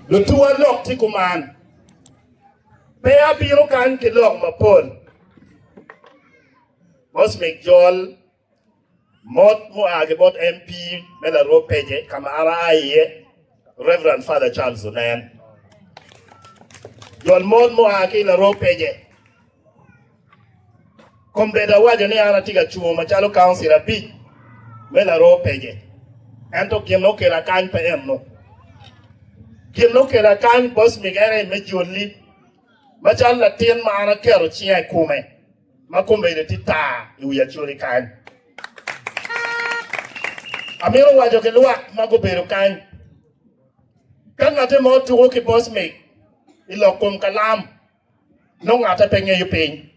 lu tua lok ti kuman pe abiro kan ki lok mapol Bosmic jol mot mo age bot MP mela ro peje kama ara aye Reverend Father Charles Onan jol mot mo age la ro peje kombreda wajo ne ana tiga chuo machalo council abi mela ro peje ento kieno kera kan pe emno kieno kera kan Bosmic ere me jolli machal la tien ma ana kero chia kume makombe de tita uya chori kan amiro wajo ke luak mago bero kan ngate mo tugo ke Bosmic ilokom kalam no ngata penye yupin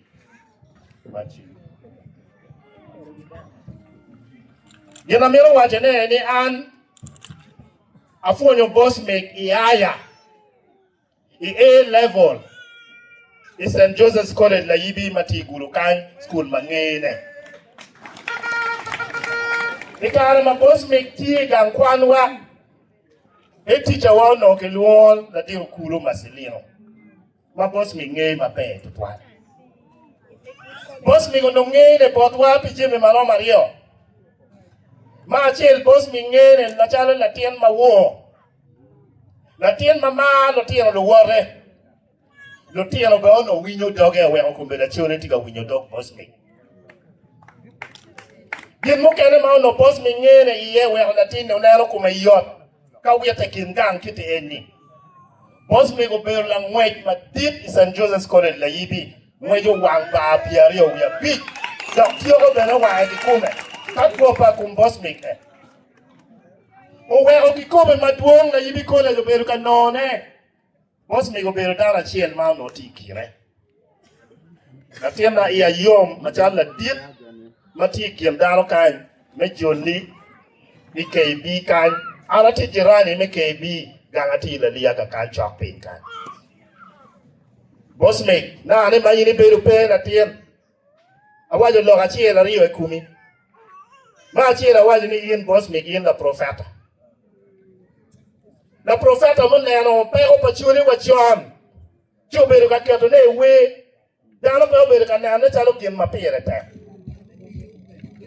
yana miro wajo ne ni an afonyo Bosmic iaya A level is St. Joseph's College la yibi mati gurukan school mangene ikara ma Bosmic ti gang kwanwa e teacher wa no ke luol la di kulu masilino ma Bosmic nge ma pe tutwa Bosmic no nge ne potwa pije me maro mario ma chel Bosmic nge ne la chalo la tien ma wo la tien mama lo tien lo wore lo tiano ba ono winyo dog e we ko la chone tiga winyo dog Bosmic gen mo kene ma ono Bosmic ngene iye we on latino na ko mai yot ka wi ta kin gang kiti enni Bosmic go ber la ngwej ma dit St. Joseph's College la yibi ngwejo wang ba piario we bi da tio go be na wa di kume ka ko pa kum Bosmic o we o ki ko be maduong la yibi ko le go ber ka none Bosmic go bero dara chiel ma no tikire na tienda ia yom machal la dit mati kiem daro kan me jolli ni KB kan ara ti jirani me KB gangati la liya ka kan chok pin kan Bosmic na ne ma yini bero pe na tien awajo lo ga chiel la riyo kumi ma chiel awajo ni yin Bosmic yin la profeta la profeta mo neno pe opportunity wa John jo bero ka keto ne we dano pe bero ka nano chalo kiem ma pere te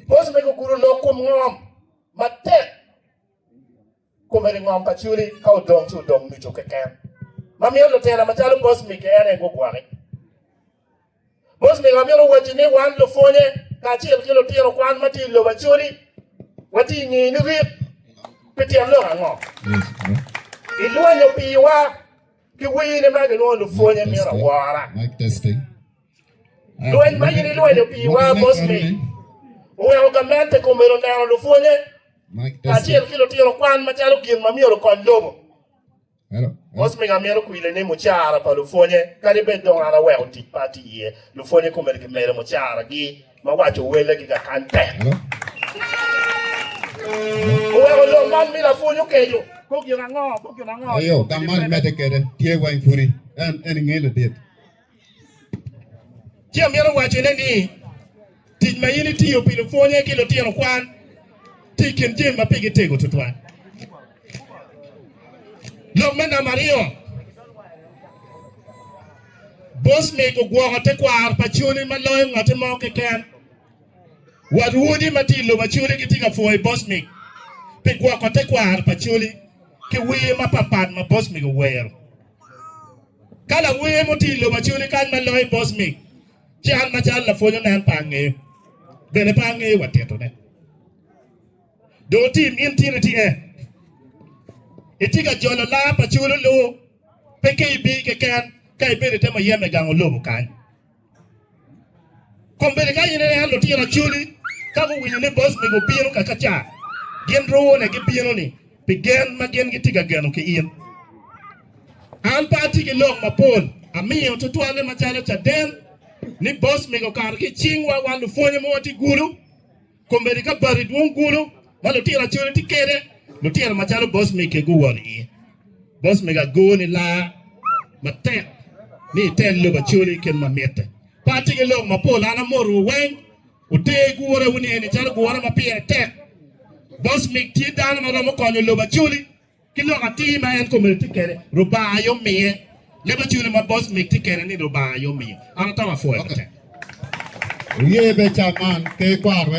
Bosmic ko guru lo kum ngom mate ko meri ngom ka churi ka odong chu dong mi to ke ken ma mi lo tena ma chalo Bosmic ere go kware Bosmic ma mi lo wati ni wan lo fonye ka chi kilo tiro kwan mati lo ba churi wati ni ni rip peti am lo ngom Iluanyo piwa ki wini magi no fonye mira wara. Mic testing. Luan magi ni luanyo piwa Bosmic. Uwe ogamente kumero na no fonye. Mic Achie testing. kilo tiro kwan machalo kin mamiro kon lobo. Hello. Bosmic amiro kuile ni muchara pa lu fonye kali be don ara we oti party ye. Lu fonye kumero ki mere muchara gi mawacho wele ki ka kante. Hello. Uwe olo man mila fonyo kejo. Ayo, kamal medekere, tie wain furi, en ngele dit. Chia miero wacho ni tij ma yini tiyo pilo fonye kilo tiyo kwan ti kin jim ma pigi tego tutwan. Lok mena Mario Bosmic ko gwa te kwar pa chuni ma loy ngate mo ke ken. Wadudi matilo ma chuni kitiga foi Bosmic. Pe gwa ko te kwar pa chuni ki wiye ma papan ma Bosmic wer kala wiye mo tilo ma chuli kan ma loy Bosmic chan ma chan la fonyo nan pange bene pange wateto ne do team intinity itiga jolo la pa chulu lo pe KB ke kan kai bere te ma yeme gango lo kan kombere ga yene lo tira chuli ka ko wiye ne Bosmic go biro ka kacha gen ro ne ge biro ni Pigen magen gitiga gano ke in. An party ke long mapol. Ami o tutuane machalo chaden. Ni Bosmic o kar ki chingwa walu fonye mo ati guru. Komerika bari duong guru. Malo tira churi ti kere. Lo tira machalo Bosmic ke guwani i. Bosmic a guni la. Mate. Ni ten luba churi ken mamete. Party ke long mapol. Ana moru weng. Ute guwara wuni eni chalo guwara mapia tek. Bosmic ti dana ma romo konyo loba chuli kilo ati ma en community kere roba yo me le ba chune ma Bosmic ti kere ni roba yo me ana ta ma fo Ye be chaman ke kwar